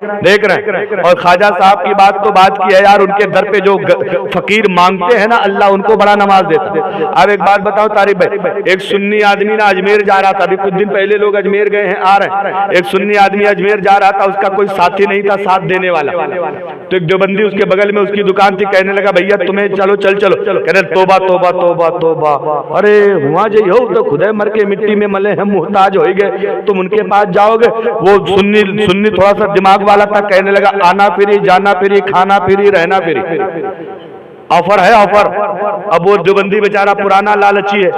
देख रहे हैं। और ख्वाजा साहब की बात तो बात की है यार, उनके दर पे जो फकीर मांगते हैं ना, अल्लाह उनको बड़ा नवाज देता है। अब एक बात बताओ तारिक भाई, एक सुन्नी आदमी ना अजमेर जा रहा था, अभी कुछ दिन पहले लोग अजमेर गए हैं, आ रहे हैं। एक सुन्नी आदमी अजमेर जा रहा था, उसका कोई साथी नहीं था साथ देने वाला, तो एक देवबंदी उसके बगल में उसकी दुकान थी, कहने लगा भैया तुम्हें चलो चल चलो, कहने तोबा तोबा तोबा तोबा, अरे वहां जो हो तो खुदा मर के मिट्टी में मले हम मुहताज हो गए, तुम उनके पास जाओगे। वो सुन्नी थोड़ा सा दिमाग वाला था, कहने लगा आना फ्री, जाना फ्री, खाना फ्री, रहना फ्री, ऑफर है ऑफर। अब वो देवबंदी बेचारा पुराना लालची है,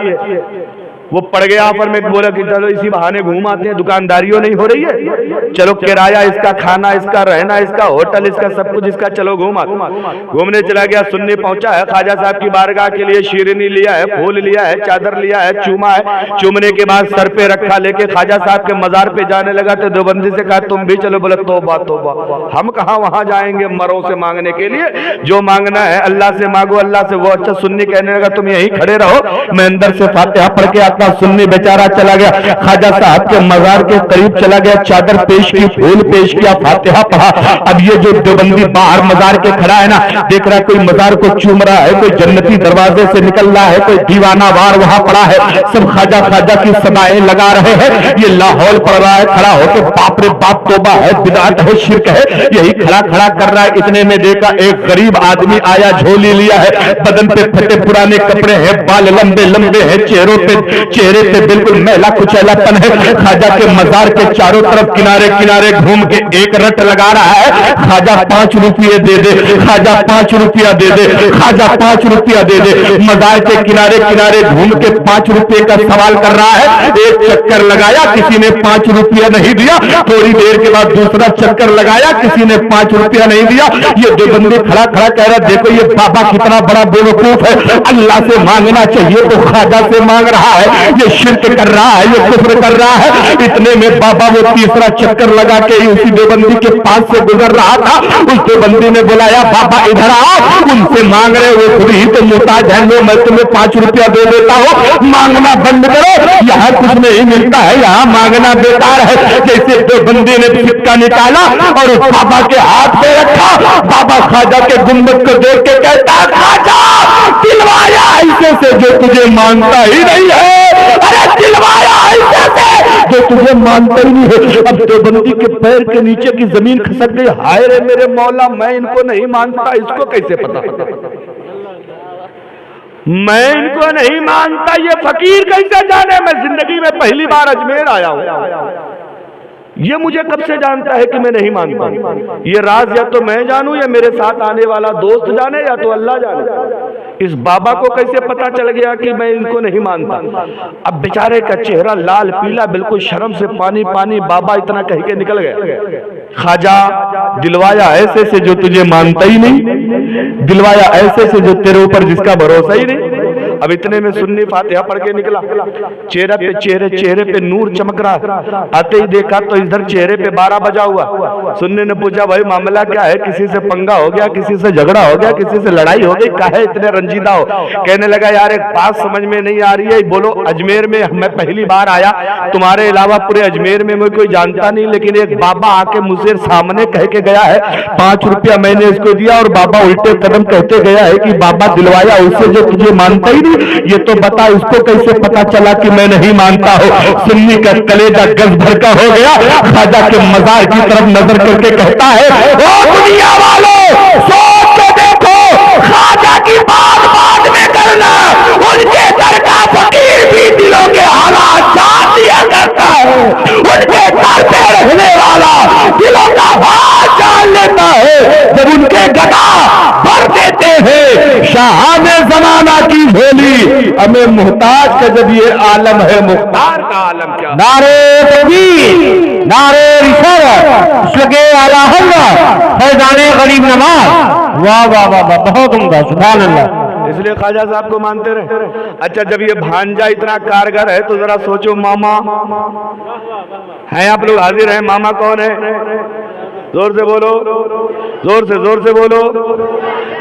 वो पड़ गया ऑफर में, बोला कि चलो इसी बहाने घूम आते हैं, दुकानदारियों नहीं हो रही है, चलो किराया इसका, खाना इसका, रहना इसका, होटल इसका, सब कुछ इसका, चलो घूमने चला गया। सुन्नी पहुंचा है ख्वाजा साहब की बारगाह के लिए, शीरनी लिया है, फूल लिया है, चादर लिया है, चूमा है, चूमने के बाद सर पे रखा, लेके ख्वाजा साहब के मजार पे जाने लगा। तो देवबंदी से कहा तुम भी चलो, बोला तोबा तोबा, हम कहाँ वहां जाएंगे मरों से मांगने के लिए, जो मांगना है अल्लाह से मांगो, अल्लाह से। वो अच्छा सुन्नी कहने लगा तुम यहीं खड़े रहो, मैं अंदर से फातिहा पढ़ के सुन्नी बेचारा चला गया, ख्वाजा साहब के मजार के करीब चला गया, चादर पेश की, फूल पेश किया, फातिहा पढ़ा। अब ये जो देवबंदी बाहर मजार के खड़ा है ना, देख रहा है कोई मजार को चूम रहा है, कोई जन्नती दरवाजे से निकल रहा है, कोई दीवाना वार वहां पड़ा है, सब ख्वाजा ख्वाजा की सदाएं लगा रहे हैं। ये लाहौल पड़ रहा है, खड़ा होकर बाप रे बाप तौबा है, बिदअत है, शिर्क है, यही खड़ा खड़ा कर रहा है। इतने में देखा एक गरीब आदमी आया, झोली लिया है, बदन पे फटे पुराने कपड़े हैं, बाल लंबे लंबे हैं, चेहरे पे बिल्कुल मैला कुचैलापन है। ख्वाजा के मजार के चारों तरफ किनारे किनारे घूम के एक रट लगा रहा है, ख्वाजा 5 रुपये दे दे, ख्वाजा 5 रुपया दे दे, ख्वाजा 5 रुपया दे दे। मजार के किनारे किनारे घूम के 5 रुपये का सवाल कर रहा है। एक चक्कर लगाया, किसी ने 5 रुपया नहीं दिया, थोड़ी देर के बाद दूसरा चक्कर लगाया, किसी ने 5 रुपया नहीं दिया। ये देवबंदी खड़ा खड़ा कह रहा देखो ये बाबा कितना बड़ा बेवकूफ है, अल्लाह से मांगना चाहिए तो ख्वाजा से मांग रहा है, ये शिर्क कर रहा है, ये कुफ्र कर रहा है। इतने में बाबा वो तीसरा चक्कर लगा के उसी देवबंदी के पास से गुजर रहा था, उस देवबंदी ने बुलाया बाबा इधर आओ, उनसे मांग रहे वो खुद ही तो मुहताज है, लो मैं तुम्हें 5 रुपया दे देता हूँ, मांगना बंद करो, यहाँ कुछ नहीं मिलता है, यहाँ मांगना बेकार है। जैसे देवबंदी ने सिक्का निकाला और उस बाबा के हाथ में रखा, बाबा ख्वाजा के गुंबद को देख के कहता ख्वाजा दिलवाया ऐसे से जो तुझे मानता ही नहीं है, अरे दिलवाया ऐसे से जो तुझे मानता ही नहीं है। अब देवबंदी के पैर के नीचे की जमीन खसक गई, हाय रे मेरे मौला, मैं इनको नहीं मानता, इसको कैसे पता, मैं इनको नहीं मानता, ये फकीर कैसे जाने, मैं जिंदगी में पहली बार अजमेर आया हूं, ये मुझे कब से जानता है कि मैं नहीं मानता। ये राज या तो मैं जानूं या मेरे साथ आने वाला दोस्त जाने या तो अल्लाह जाने। इस बाबा को कैसे पता चल गया कि मैं इनको नहीं मानता। अब बेचारे का चेहरा लाल पीला, बिल्कुल शर्म से पानी पानी, बाबा इतना कह के निकल गया, ख्वाजा दिलवाया ऐसे से जो तुझे मानता ही नहीं, दिलवाया ऐसे से जो तेरे ऊपर जिसका भरोसा ही नहीं। अब इतने में सुन्नी फातिहा पढ़ के निकला, चेहरे पे नूर चमक रहा। आते ही देखा तो इधर चेहरे पे 12 बजा हुआ। सुन्नी ने पूछा भाई मामला क्या है, किसी से पंगा हो गया, किसी से झगड़ा हो गया, किसी से लड़ाई हो गई, काहे इतने रंजीदा हो। कहने लगा यार एक बात समझ में नहीं आ रही है, बोलो अजमेर में मैं पहली बार आया, तुम्हारे अलावा पूरे अजमेर में मुझे कोई जानता नहीं, लेकिन एक बाबा आके मुझसे सामने कह के गया है 5 रुपया मैंने इसको दिया, और बाबा उल्टे कदम कहते गया है कि बाबा दिलवाया उससे जो तुझे मानता ही नहीं, ये तो बता इसको कैसे पता चला कि मैं नहीं मानता हूँ। सुन्नी का कलेजा गज भर का हो गया, ख्वाजा के मजार की तरफ नजर करके कहता है ओ दुनिया वालों सोच के देखो, ख्वाजा की बात बाद में करना, उनके दर का फकीर भी दिलों के हालात जान लिया करता है, उनके दर पे रहने वाला दिलों का हाल जान लेता है। जब उनके गदा भर देते हैं शाहाने जमाना की झोली, हमें मुहताज का जब ये आलम है, मुख्तार का आलम क्या। नारे तकबीर, नारे रिसालत, सगे आला हल्ला, फैजाने गरीब नवाज, वाह वाह वाह वाह, बहुत उम्दा, सुभान अल्लाह। इसलिए ख्वाजा साहब को मानते रहे। अच्छा जब ये भांजा इतना कारगर है तो जरा सोचो मामा है, आप लोग हाजिर हैं, मामा कौन है, जोर से बोलो, जोर से बोलो,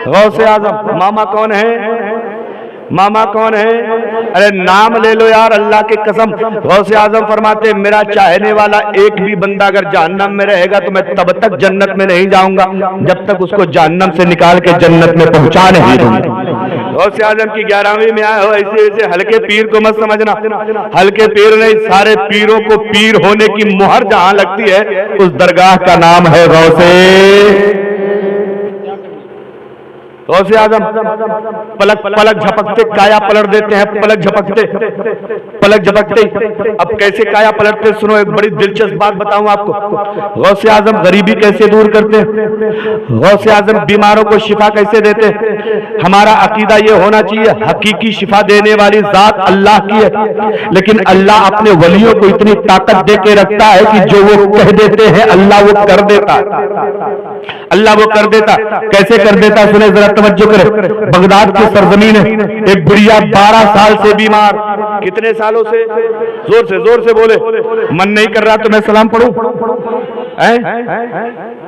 गौसे आजम मामा कौन है, मामा कौन है? अरे नाम ले लो यार, अल्लाह की कसम। गौसे आजम फरमाते मेरा चाहने वाला एक भी बंदा अगर जहन्नम में रहेगा तो मैं तब तक जन्नत में नहीं जाऊंगा जब तक उसको जहन्नम से निकाल के जन्नत में पहुंचा नहीं दूंगा। गौसे आजम की 11वीं में आए हो, ऐसे ऐसे हल्के पीर को मत समझना। हल्के पीर नहीं, सारे पीरों को पीर होने की मुहर जहां लगती है उस दरगाह का नाम है गौसे आजम। पलक पलक झपकते काया पलट देते हैं, पलक झपकते। अब कैसे काया पलटते सुनो, एक बड़ी दिलचस्प बात बताऊं आपको। गौसे आजम गरीबी कैसे दूर करते हैं, गौसे आजम बीमारों को शिफा कैसे देते हैं। हमारा अकीदा ये होना चाहिए हकीकी शिफा देने वाली जात अल्लाह की है, लेकिन अल्लाह अपने वलियों को इतनी ताकत दे के रखता है कि जो वो कह देते हैं अल्लाह वो कर देता। अल्लाह वो कर देता। कैसे कर देता सुने जरा, तवज्जो करें। बगदाद की सरजमीन है, एक बुढ़िया 12 साल से बीमार। कितने सालों से? जोर से बोले, मन नहीं कर रहा तो मैं सलाम पढ़ूं?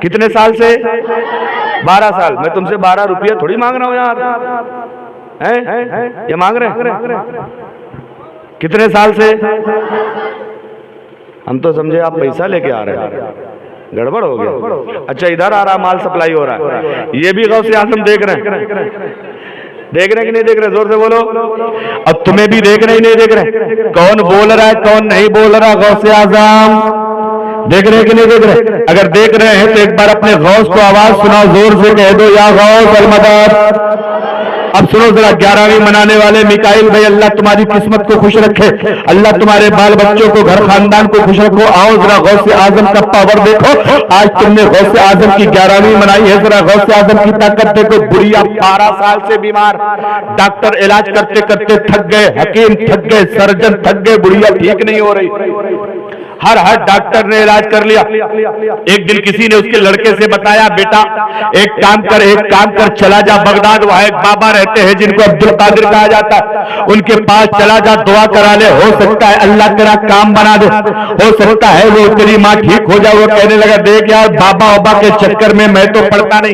कितने साल से? 12 साल। मैं तुमसे 12 रुपया थोड़ी मांग रहा हूं यार, ये मांग रहे हैं। कितने साल से? हम तो समझे आप पैसा लेके आ रहे हैं, गड़बड़ हो गया। अच्छा इधर आ रहा माल सप्लाई हो रहा है, ये भी गौसे आजम देख रहे हैं। देख रहे कि नहीं देख रहे? जोर से बोलो। अब तुम्हें भी देख रहे ही नहीं देख रहे? कौन बोल रहा है कौन नहीं बोल रहा? गौसे आजम देख रहे कि नहीं देख रहे? अगर देख रहे हैं तो एक बार अपने गौस को आवाज सुनाओ, जोर से कह दो या गौस अल मदद। अब सुनो जरा, 11वीं मनाने वाले मिकाइल भाई, अल्लाह तुम्हारी किस्मत को खुश रखे, अल्लाह तुम्हारे बाल बच्चों को घर खानदान को खुश रखो। आओ जरा गौसे आजम का पावर देखो। आज तुमने गौसे आजम की 11वीं मनाई है, जरा गौसे आजम की ताकत देखो। बुढ़िया 12 साल से बीमार, डॉक्टर इलाज करते करते थक गए, हकीम थक गए, सर्जन थक गए, बुढ़िया ठीक नहीं हो रही। हर डॉक्टर ने इलाज कर लिया। एक दिन किसी ने उसके लड़के से बताया, बेटा एक काम कर चला जा बगदाद, वहां एक बाबा रहते हैं जिनको अब्दुल कादिर कहा जाता है, उनके पास चला जा, दुआ करा ले, हो सकता है अल्लाह तेरा काम बना दे, हो सकता है वो तेरी माँ ठीक हो जाए। वो कहने लगा, देख यार बाबा बाबा के चक्कर में मैं तो पढ़ता नहीं,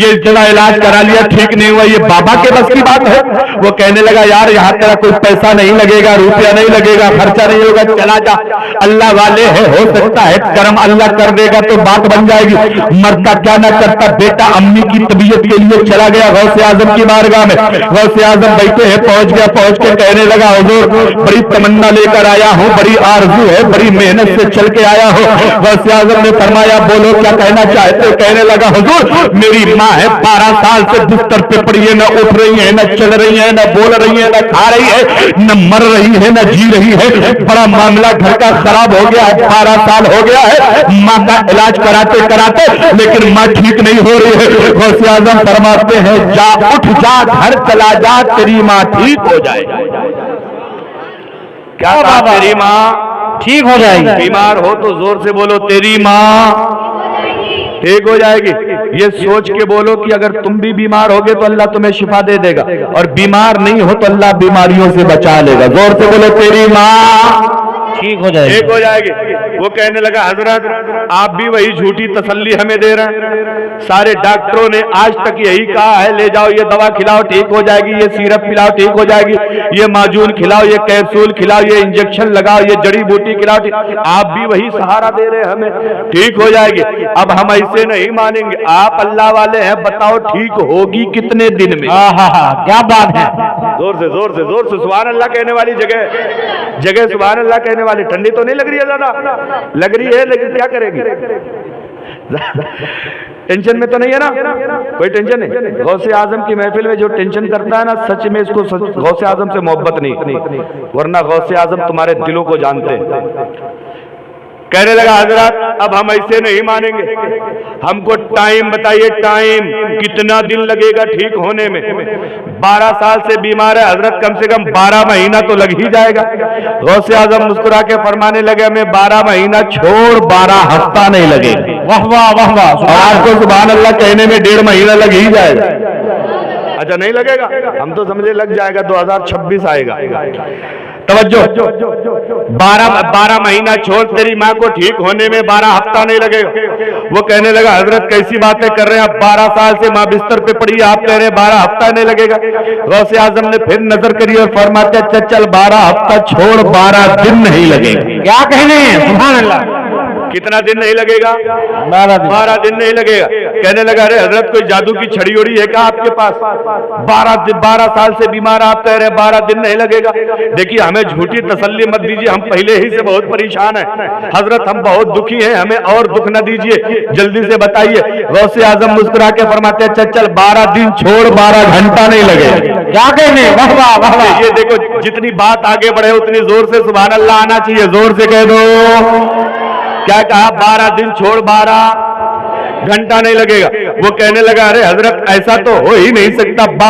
ये जरा इलाज करा लिया ठीक नहीं हुआ, ये बाबा के बस की बात है। वो कहने लगा, यार यहाँ तेरा कोई पैसा नहीं लगेगा, रुपया नहीं लगेगा, खर्चा नहीं होगा, चला जा, अल्लाह वाले है, हो सकता है कर्म अल्लाह कर देगा तो बात बन जाएगी। मरता क्या ना करता बेटा अम्मी की तबीयत के लिए चला गया गौसे आजम की बारगाह में। गौसे आजम बैठे हैं, पहुंच के कहने लगा, हुजूर बड़ी तमन्ना लेकर आया हूं, बड़ी आरज़ू है, बड़ी मेहनत से चल के आया हूं। गौसे आजम ने फरमाया, बोलो क्या कहना चाहते हो? कहने लगा, हुजूर मेरी माँ है 12 साल से बिस्तर पे पड़ी है, न उठ रही है, न चल रही है, न बोल रही है, न खा रही है, न मर रही है, न जी रही है। बड़ा मामला घर का खराब हो गया है, 12 साल हो गया है माँ का इलाज कराते कराते, लेकिन माँ ठीक नहीं हो रही है। गौसे आजम फरमाते हैं, जा उठ जा, घर चला जा, तेरी माँ ठीक हो जाएगी। क्या कहा? तेरी माँ ठीक हो जाएगी। बीमार हो तो जोर से बोलो, तेरी माँ ठीक हो जाएगी। ये सोच के बोलो कि अगर तुम भी बीमार होगे तो अल्लाह तुम्हें शिफा दे देगा, और बीमार नहीं हो तो अल्लाह बीमारियों से बचा लेगा। जोर से बोलो, तेरी माँ ठीक हो जाएगी। वो कहने लगा, हजरत आप भी वही झूठी तसल्ली हमें दे रहे हैं, सारे डॉक्टरों ने आज तक यही कहा है, ले जाओ ये दवा खिलाओ ठीक हो जाएगी, ये सिरप पिलाओ ठीक हो जाएगी, ये माजून खिलाओ, ये कैप्सूल खिलाओ, ये इंजेक्शन लगाओ, ये जड़ी बूटी खिलाओ, आप भी वही सहारा दे रहे हैं हमें, ठीक हो जाएगी। अब हम ऐसे नहीं मानेंगे, आप अल्लाह वाले हैं, बताओ ठीक होगी कितने दिन में? क्या बात है, जोर से सुभान अल्लाह कहने वाली जगह सुभान अल्लाह कहने वाली। ठंडी तो नहीं लग रही है? ज्यादा लग रही है, लेकिन क्या करेगी? टेंशन में तो नहीं है ना? कोई टेंशन नहीं। गौसे आजम की महफिल में जो टेंशन करता है ना, सच में इसको गौसे आजम से मोहब्बत नहीं, वरना गौसे आजम तुम्हारे दिलों को जानते हैं। कहने लगा, हजरत अब हम ऐसे नहीं मानेंगे, हमको टाइम बताइए, टाइम कितना दिन लगेगा ठीक होने में? 12 साल से बीमार है हजरत, कम से कम 12 महीना तो लग ही जाएगा। गौसे आजम मुस्कुरा के फरमाने लगे, हमें 12 महीना छोड़ 12 हफ्ता नहीं लगेगा। वाह वाह वाह वाह, आपको सुभान अल्लाह कहने में 1.5 महीना लग ही जाएगा। अच्छा नहीं लगेगा? हम तो समझे लग जाएगा, 2026 आएगा। तवज्जो, 12 महीना छोड़, तेरी माँ को ठीक होने में 12 हफ्ता नहीं लगेगा। वो कहने लगा हजरत कैसी बातें कर रहे हैं, आप 12 साल से माँ बिस्तर पे पड़ी है, आप कह रहे हैं 12 हफ्ता नहीं लगेगा। गौसे आजम ने फिर नजर करी और फरमाते चल 12 हफ्ता छोड़, 12 दिन नहीं लगेगा। क्या कहने हैं, सुभान अल्लाह। कितना दिन नहीं लगेगा? 12 दिन नहीं लगेगा। कहने लगा अरे हजरत कोई जादू की छड़ी उड़ी है क्या आपके पास? 12 साल से बीमार, आप कह रहे हैं 12 दिन नहीं लगेगा। देखिए हमें झूठी तसल्ली मत दीजिए, हम पहले ही से बहुत परेशान हैं हजरत, हम बहुत दुखी हैं, हमें और दुख न दीजिए, जल्दी से बताइए। गौसे आजम मुस्कुरा के फरमाते चल 12 दिन छोड़, 12 घंटा नहीं लगेगा। क्या कहने, वाह वाह वाह वाह। ये देखो जितनी बात आगे बढ़े उतनी जोर से सुभान अल्लाह आना चाहिए, जोर से कह दो। क्या कहा? 12 दिन छोड़, 12 घंटा नहीं लगेगा। वो कहने लगा अरे हजरत ऐसा तो हो ही नहीं सकता, 12